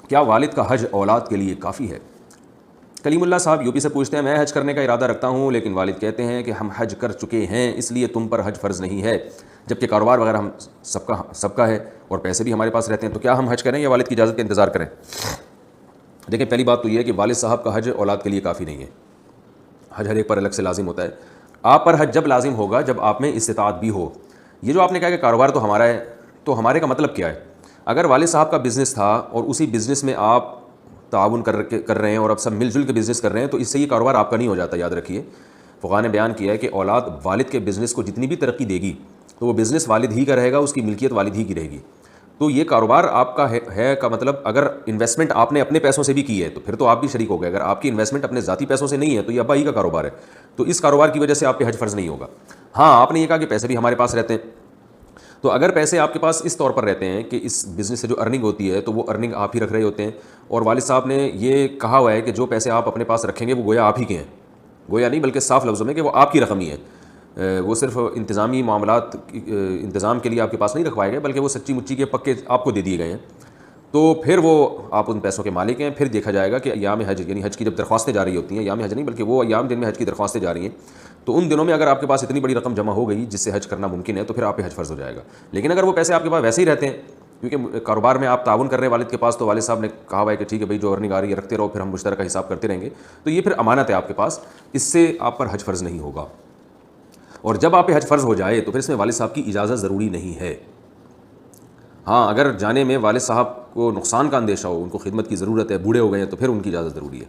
کیا والد کا حج اولاد کے لیے کافی ہے؟ کلیم اللہ صاحب یو پی سے پوچھتے ہیں، میں حج کرنے کا ارادہ رکھتا ہوں لیکن والد کہتے ہیں کہ ہم حج کر چکے ہیں اس لیے تم پر حج فرض نہیں ہے، جبکہ کاروبار وغیرہ ہم سب کا ہے اور پیسے بھی ہمارے پاس رہتے ہیں، تو کیا ہم حج کریں یا والد کی اجازت کا انتظار کریں؟ دیکھیں، پہلی بات تو یہ ہے کہ والد صاحب کا حج اولاد کے لیے کافی نہیں ہے، حج ہر ایک پر الگ سے لازم ہوتا ہے۔ آپ پر حج جب لازم ہوگا جب آپ میں استطاعت بھی ہو۔ یہ جو آپ نے کہا کہ کاروبار تو ہمارا ہے، تو ہمارے کا مطلب کیا ہے؟ اگر والد صاحب کا بزنس تھا اور اسی بزنس میں آپ تعاون کر رہے ہیں اور اب سب مل جل کے بزنس کر رہے ہیں، تو اس سے یہ کاروبار آپ کا نہیں ہو جاتا، یاد رکھیے۔ فقہاء نے بیان کیا ہے کہ اولاد والد کے بزنس کو جتنی بھی ترقی دے گی تو وہ بزنس والد ہی کا رہے گا، اس کی ملکیت والد ہی کی رہے گی۔ تو یہ کاروبار آپ کا ہے کا مطلب اگر انویسٹمنٹ آپ نے اپنے پیسوں سے بھی کی ہے تو پھر تو آپ بھی شریک ہو گئے۔ اگر آپ کی انویسٹمنٹ اپنے ذاتی پیسوں سے نہیں ہے تو یہ ابا ہی کا کاروبار ہے، تو اس کاروبار کی وجہ سے آپ پہ حج فرض نہیں ہوگا۔ ہاں، آپ نے یہ کہا کہ پیسے بھی ہمارے پاس رہتے ہیں، تو اگر پیسے آپ کے پاس اس طور پر رہتے ہیں کہ اس بزنس سے جو ارننگ ہوتی ہے تو وہ ارننگ آپ ہی رکھ رہے ہوتے ہیں، اور والد صاحب نے یہ کہا ہوا ہے کہ جو پیسے آپ اپنے پاس رکھیں گے وہ گویا آپ ہی کے ہیں، گویا نہیں بلکہ صاف لفظوں میں کہ وہ آپ کی رقم ہی ہے، وہ صرف انتظامی معاملات انتظام کے لیے آپ کے پاس نہیں رکھوائے گئے بلکہ وہ سچی مچی کے پکے آپ کو دے دیے گئے ہیں، تو پھر وہ آپ ان پیسوں کے مالک ہیں۔ پھر دیکھا جائے گا کہ ایام حج، یعنی حج کی جب درخواستیں جاری ہوتی ہیں، ایام حج نہیں بلکہ وہ ایام جن میں حج کی درخواستیں جاری ہیں، تو ان دنوں میں اگر آپ کے پاس اتنی بڑی رقم جمع ہو گئی جس سے حج کرنا ممکن ہے تو پھر آپ پہ حج فرض ہو جائے گا۔ لیکن اگر وہ پیسے آپ کے پاس ویسے ہی رہتے ہیں کیونکہ کاروبار میں آپ تعاون کر رہے ہیں والد کے پاس، تو والد صاحب نے کہا ہوا ہے کہ ٹھیک ہے بھائی، جو ارننگ آ رہی ہے رکھتے رہو، پھر ہم مشترکہ حساب کرتے رہیں گے، تو یہ پھر امانت ہے آپ کے پاس، اس سے آپ پر حج فرض نہیں ہوگا۔ اور جب آپ پہ حج فرض ہو جائے تو پھر اس میں والد صاحب کی اجازت ضروری نہیں ہے۔ ہاں، اگر جانے میں والد صاحب کو نقصان کا اندیشہ ہو، ان کو خدمت کی ضرورت ہے، بوڑھے ہو گئے ہیں، تو پھر ان کی اجازت ضروری ہے۔